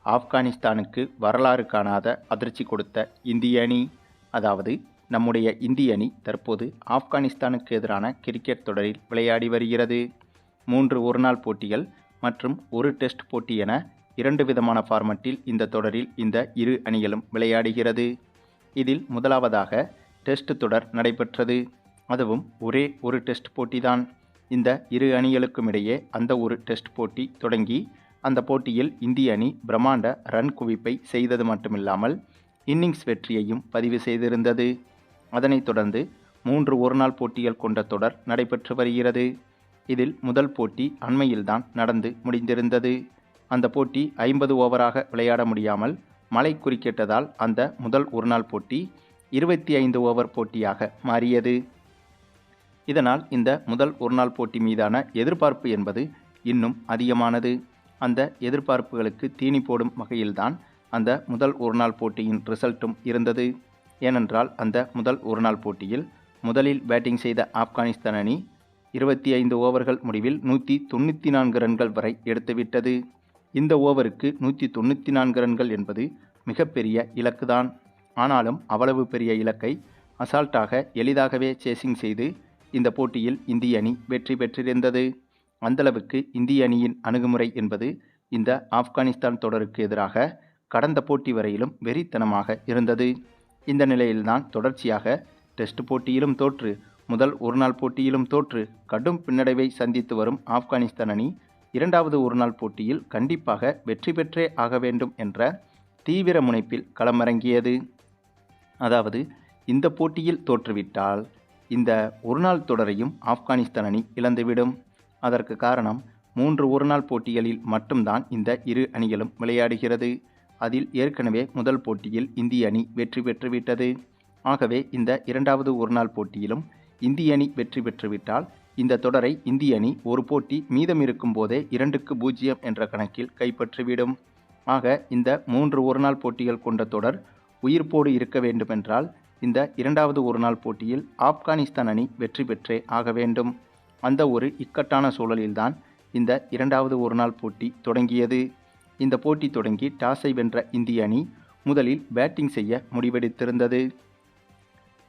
ஆப்கானிஸ்தானுக்கு வரலாறு காணாத அதிர்ச்சி கொடுத்த இந்திய அணி. அதாவது நம்முடைய இந்திய அணி தற்போது ஆப்கானிஸ்தானுக்கு எதிரான கிரிக்கெட் தொடரில் விளையாடி வருகிறது. 3 ஒருநாள் போட்டிகள் மற்றும் ஒரு டெஸ்ட் போட்டி என 2 விதமான ஃபார்மட்டில் இந்த தொடரில் இந்த இரு அணிகளும் விளையாடுகிறது. இதில் முதலாவதாக டெஸ்ட் தொடர் நடைபெற்றது. அதுவும் ஒரே ஒரு டெஸ்ட் போட்டிதான். இந்த இரு அணிகளுக்கும் இடையே அந்த ஒரு டெஸ்ட் போட்டி தொடங்கி அந்த போட்டியில் இந்திய அணி பிரம்மாண்ட ரன் குவிப்பை செய்தது மட்டுமில்லாமல் இன்னிங்ஸ் வெற்றியையும் பதிவு செய்திருந்தது. அதனைத் தொடர்ந்து 3 ஒருநாள் போட்டிகள் கொண்ட தொடர் நடைபெற்று வருகிறது. இதில் முதல் போட்டி அண்மையில்தான் நடந்து முடிந்திருந்தது. அந்த போட்டி 50 ஓவராக விளையாட முடியாமல் மழை குறுக்கிட்டதால் அந்த முதல் ஒருநாள் போட்டி 25 ஓவர் போட்டியாக மாறியது. இதனால் இந்த முதல் ஒருநாள் போட்டி மீதான எதிர்பார்ப்பு என்பது இன்னும் அதிகமானது. அந்த எதிர்பார்ப்புகளுக்கு தீனி போடும் வகையில்தான் அந்த முதல் ஒருநாள் போட்டியின் ரிசல்ட்டும் இருந்தது. ஏனென்றால் அந்த முதல் ஒருநாள் போட்டியில் முதலில் பேட்டிங் செய்த ஆப்கானிஸ்தான் அணி 25 ஓவர்கள் முடிவில் 194 ரன்கள் வரை எடுத்துவிட்டது. இந்த ஓவருக்கு 194 ரன்கள் என்பது மிகப்பெரிய இலக்குதான். ஆனாலும் அவ்வளவு பெரிய இலக்கை அசால்ட்டாக எளிதாகவே சேசிங் செய்து இந்த போட்டியில் இந்திய அணி வெற்றி பெற்றிருந்தது. அந்தளவுக்கு இந்திய அணியின் அணுகுமுறை என்பது இந்த ஆப்கானிஸ்தான் தொடருக்கு எதிராக கடந்த போட்டி வரையிலும் வெறித்தனமாக இருந்தது. இந்த நிலையில்தான் தொடர்ச்சியாக டெஸ்ட் போட்டியிலும் தோற்று முதல் ஒருநாள் போட்டியிலும் தோற்று கடும் பின்னடைவை சந்தித்து வரும் ஆப்கானிஸ்தான் அணி 2வது ஒருநாள் போட்டியில் கண்டிப்பாக வெற்றி பெற்றே ஆக வேண்டும் என்ற தீவிர முனைப்பில் களமிறங்கியது. அதாவது இந்த போட்டியில் தோற்றுவிட்டால் இந்த ஒருநாள் தொடரையும் ஆப்கானிஸ்தான் அணி இழந்துவிடும். அதற்கு காரணம் 3 ஒருநாள் போட்டிகளில் மட்டும்தான் இந்த இரு அணிகளும் விளையாடுகிறது. அதில் ஏற்கனவே முதல் போட்டியில் இந்திய அணி வெற்றி பெற்றுவிட்டது. ஆகவே இந்த 2வது ஒருநாள் போட்டியிலும் இந்திய அணி வெற்றி பெற்றுவிட்டால் இந்த தொடரை இந்திய அணி ஒரு போட்டி மீதம் இருக்கும் போதே 2-0 என்ற கணக்கில் கைப்பற்றிவிடும். ஆக இந்த 3 ஒருநாள் போட்டிகள் கொண்ட தொடர் உயிர்ப்போடு இருக்க வேண்டுமென்றால் இந்த 2வது ஒருநாள் போட்டியில் ஆப்கானிஸ்தான் அணி வெற்றி பெற்றே ஆக வேண்டும். அந்த ஒரு இக்கட்டான சூழலில்தான் இந்த 2வது ஒருநாள் போட்டி தொடங்கியது. இந்த போட்டி தொடங்கி டாஸை வென்ற இந்திய அணி முதலில் பேட்டிங் செய்ய முடிவெடுத்திருந்தது.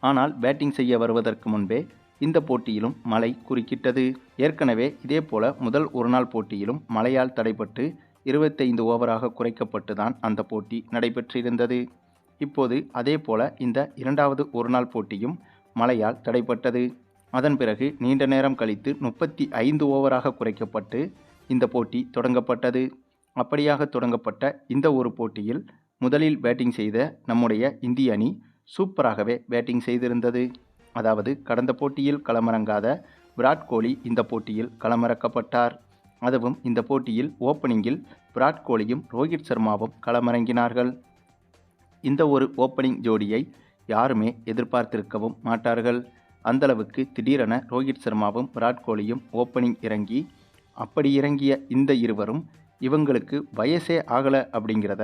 ஆனால் பேட்டிங் செய்ய வருவதற்கு முன்பே இந்த போட்டியிலும் மழை குறுக்கிட்டது. ஏற்கனவே இதேபோல முதல் ஒருநாள் போட்டியிலும் மழையால் தடைபட்டு 25 ஓவராக குறைக்கப்பட்டு தான் அந்த போட்டி நடைபெற்றிருந்தது. இப்போது அதேபோல இந்த 2வது ஒருநாள் போட்டியும் மழையால் தடைப்பட்டது. அதன் பிறகு நீண்ட நேரம் கழித்து 35 ஓவராக குறைக்கப்பட்டு இந்த போட்டி தொடங்கப்பட்டது. அப்படியாக தொடங்கப்பட்ட இந்த ஒரு போட்டியில் முதலில் பேட்டிங் செய்த நம்முடைய இந்திய அணி சூப்பராகவே பேட்டிங் செய்திருந்தது. அதாவது கடந்த போட்டியில் களமிறங்காத விராட் கோலி இந்த போட்டியில் களமிறக்கப்பட்டார். அதுவும் இந்த போட்டியில் ஓப்பனிங்கில் விராட் கோலியும் ரோஹித் சர்மாவும் களமிறங்கினார்கள். இந்த ஒரு ஓப்பனிங் ஜோடியை யாருமே எதிர்பார்த்திருக்கவும் மாட்டார்கள். அந்தளவுக்கு திடீரென ரோஹித் சர்மாவும் விராட் கோலியும் ஓப்பனிங் இறங்கி அப்படி இறங்கிய இந்த இருவரும் இவங்களுக்கு வயசே ஆகலை அப்படிங்கிறத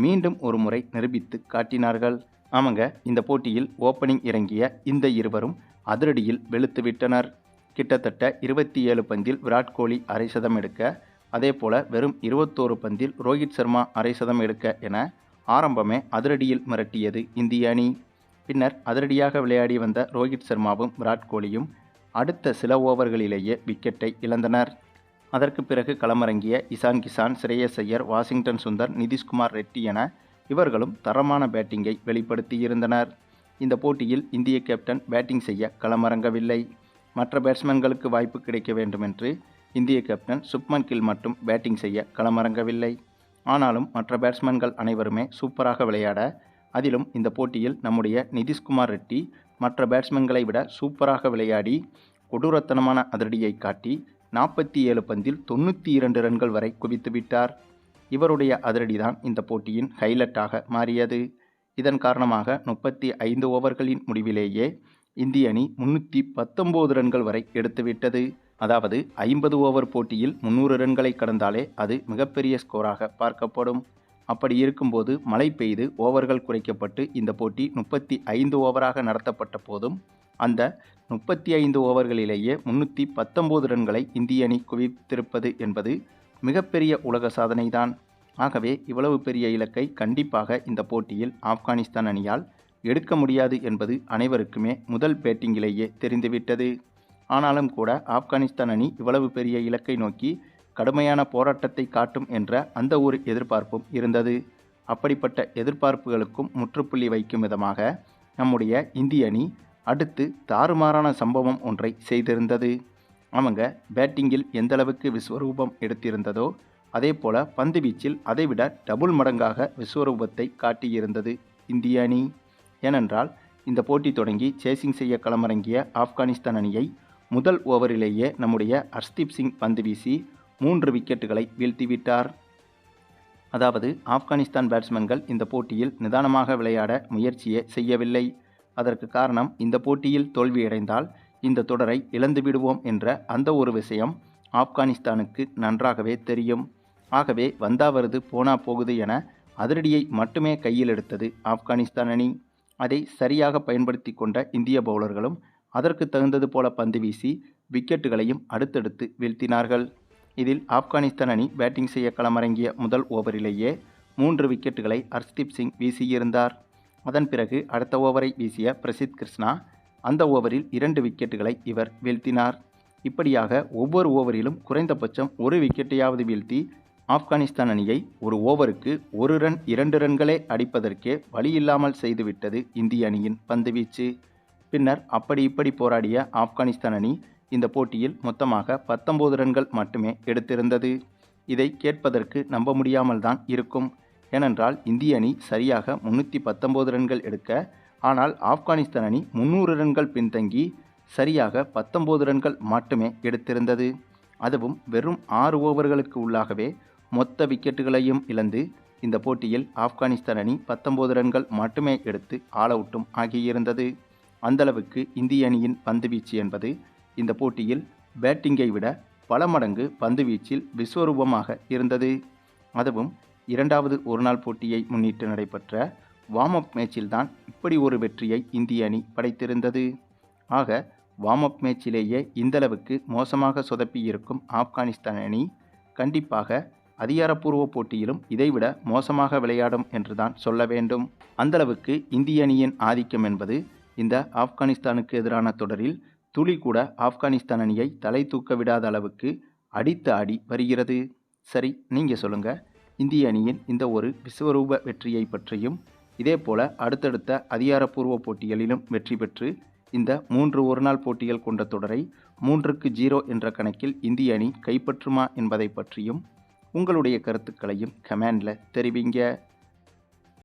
மீண்டும் ஒரு முறை நிரூபித்து காட்டினார்கள். ஆமாங்க, இந்த போட்டியில் ஓப்பனிங் இறங்கிய இந்த இருவரும் அதிரடியில் வெளுத்துவிட்டனர். கிட்டத்தட்ட 27 பந்தில் விராட் கோலி அரை சதம் எடுக்க, அதே போல வெறும் 21 பந்தில் ரோஹித் சர்மா அரை சதம் எடுக்க என ஆரம்பமே அதிரடியில் மிரட்டியது இந்திய அணி. பின்னர் அதிரடியாக விளையாடி வந்த ரோஹித் சர்மாவும் விராட் கோலியும் அடுத்த சில ஓவர்களிலேயே விக்கெட்டை இழந்தனர். அதற்கு பிறகு களமிறங்கிய இசான் கிசான், ஸ்ரேயஸ் ஐயர், வாஷிங்டன் சுந்தர், நிதிஷ்குமார் ரெட்டி என இவர்களும் தரமான பேட்டிங்கை வெளிப்படுத்தியிருந்தனர். இந்த போட்டியில் இந்திய கேப்டன் பேட்டிங் செய்ய களமிறங்கவில்லை. மற்ற பேட்ஸ்மேன்களுக்கு வாய்ப்பு கிடைக்க வேண்டும் என்று இந்திய கேப்டன் சுப்மன் கில் மட்டும் பேட்டிங் செய்ய களமிறங்கவில்லை. ஆனாலும் மற்ற பேட்ஸ்மேன்கள் அனைவருமே சூப்பராக விளையாட, அதிலும் இந்த போட்டியில் நம்முடைய நிதிஷ்குமார் ரெட்டி மற்ற பேட்ஸ்மேன்களை விட சூப்பராக விளையாடி கொடூரத்தனமான அதிரடியை காட்டி 47 பந்தில் 92 ரன்கள் வரை குவித்துவிட்டார். இவருடைய அதிரடிதான் இந்த போட்டியின் ஹைலைட்டாக மாறியது. இதன் காரணமாக 35 ஓவர்களின் முடிவிலேயே இந்திய அணி 319 ரன்கள் வரை எடுத்துவிட்டது. அதாவது 50 ஓவர் போட்டியில் 300 ரன்களை கடந்தாலே அது மிகப்பெரிய ஸ்கோராக பார்க்கப்படும். அப்படி இருக்கும்போது மழை பெய்து ஓவர்கள் குறைக்கப்பட்டு இந்த போட்டி 35 ஓவராக நடத்தப்பட்ட போதும் அந்த 35 ஓவர்களிலேயே 319 ரன்களை இந்திய அணி குவித்திருப்பது என்பது மிகப்பெரிய உலக சாதனைதான். ஆகவே இவ்வளவு பெரிய இலக்கை கண்டிப்பாக இந்த போட்டியில் ஆப்கானிஸ்தான் அணியால் எடுக்க முடியாது என்பது அனைவருக்குமே முதல் பேட்டிங்கிலேயே தெரிந்துவிட்டது. ஆனாலும் கூட ஆப்கானிஸ்தான் அணி இவ்வளவு பெரிய இலக்கை நோக்கி கடுமையான போராட்டத்தை காட்டும் என்ற அந்த ஒரு எதிர்பார்ப்பும் இருந்தது. அப்படிப்பட்ட எதிர்பார்ப்புகளுக்கும் முற்றுப்புள்ளி வைக்கும் விதமாக நம்முடைய இந்திய அணி அடுத்து தாறுமாறான சம்பவம் ஒன்றை செய்திருந்தது. அவங்க பேட்டிங்கில் எந்தளவுக்கு விஸ்வரூபம் எடுத்திருந்ததோ அதே போல பந்து வீச்சில் அதைவிட டபுள் மடங்காக விஸ்வரூபத்தை காட்டியிருந்தது இந்திய அணி. ஏனென்றால் இந்த போட்டி தொடங்கி சேசிங் செய்ய களமிறங்கிய ஆப்கானிஸ்தான் அணியை முதல் ஓவரிலேயே நம்முடைய ஹர்ஷ்தீப் சிங் பந்து வீசி 3 விக்கெட்டுகளை வீழ்த்திவிட்டார். அதாவது ஆப்கானிஸ்தான் பேட்ஸ்மேன்கள் இந்த போட்டியில் நிதானமாக விளையாட முயற்சியே செய்யவில்லை. அதற்கு காரணம் இந்த போட்டியில் தோல்வியடைந்தால் இந்த தொடரை இழந்து விடுவோம் என்ற அந்த ஒரு விஷயம் ஆப்கானிஸ்தானுக்கு நன்றாகவே தெரியும். ஆகவே வந்தா வருது போனா போகுது என அதிரடியை மட்டுமே கையில் எடுத்தது ஆப்கானிஸ்தான் அணி. அதை சரியாக பயன்படுத்தி கொண்ட இந்திய பவுலர்களும் அதற்கு தகுந்தது போல பந்து வீசி விக்கெட்டுகளையும் அடுத்தடுத்து வீழ்த்தினார்கள். இதில் ஆப்கானிஸ்தான் அணி பேட்டிங் செய்ய களமிறங்கிய முதல் ஓவரிலேயே 3 விக்கெட்டுகளை ஹர்ஷ்தீப் சிங் வீசியிருந்தார். அதன் பிறகு அடுத்த ஓவரை வீசிய பிரசித் கிருஷ்ணா அந்த ஓவரில் 2 விக்கெட்டுகளை இவர் வீழ்த்தினார். இப்படியாக ஒவ்வொரு ஓவரிலும் குறைந்தபட்சம் ஒரு விக்கெட்டையாவது வீழ்த்தி ஆப்கானிஸ்தான் அணியை ஒரு ஓவருக்கு 1 ரன் 2 ரன்களே அடிப்பதற்கே வழியில்லாமல் செய்துவிட்டது இந்திய அணியின் பந்துவீச்சு. பின்னர் அப்படி இப்படி போராடிய ஆப்கானிஸ்தான் அணி இந்த போட்டியில் மொத்தமாக 19 ரன்கள் மட்டுமே எடுத்திருந்தது. இதை கேட்பதற்கு நம்ப முடியாமல் தான் இருக்கும். ஏனென்றால் இந்திய அணி சரியாக 319 ரன்கள் எடுக்க, ஆனால் ஆப்கானிஸ்தான் அணி 300 ரன்கள் பின்தங்கி சரியாக 19 ரன்கள் மட்டுமே எடுத்திருந்தது. அதுவும் வெறும் 6 ஓவர்களுக்கு உள்ளாகவே மொத்த விக்கெட்டுகளையும் இழந்து இந்த போட்டியில் ஆப்கானிஸ்தான் அணி 19 ரன்கள் மட்டுமே எடுத்து ஆல் அவுட்டும் ஆகியிருந்தது. அந்தளவுக்கு இந்திய அணியின் பந்துவீச்சு என்பது இந்த போட்டியில் பேட்டிங்கை விட பல மடங்கு பந்துவீச்சில் விஸ்வரூபமாக இருந்தது. அதுவும் 2வது ஒருநாள் போட்டியை முன்னிட்டு நடைபெற்ற வார்ம் அப் மேட்சில்தான் இப்படி ஒரு வெற்றியை இந்திய அணி படைத்திருந்தது. ஆக வார்ம் அப் மேட்சிலேயே இந்தளவுக்கு மோசமாக சொதப்பியிருக்கும் ஆப்கானிஸ்தான் அணி கண்டிப்பாக அதிகாரப்பூர்வ போட்டியிலும் இதைவிட மோசமாக விளையாடும் என்றுதான் சொல்ல வேண்டும். அந்தளவுக்கு இந்திய அணியின் ஆதிக்கம் என்பது இந்த ஆப்கானிஸ்தானுக்கு எதிரான தொடரில் துளி கூட ஆப்கானிஸ்தான் அணியை தலை தூக்க விடாத அளவுக்கு அடித்து ஆடி வருகிறது. சரி, நீங்கள் சொல்லுங்கள், இந்திய அணியின் இந்த ஒரு விஸ்வரூப வெற்றியை பற்றியும் இதேபோல அடுத்தடுத்த அதிகாரப்பூர்வ போட்டிகளிலும் வெற்றி பெற்று இந்த 3 ஒருநாள் போட்டிகள் கொண்ட தொடரை 3-0 என்ற கணக்கில் இந்திய அணி கைப்பற்றுமா என்பதை பற்றியும் உங்களுடைய கருத்துக்களையும் கமெண்டில் தெரிவிங்க.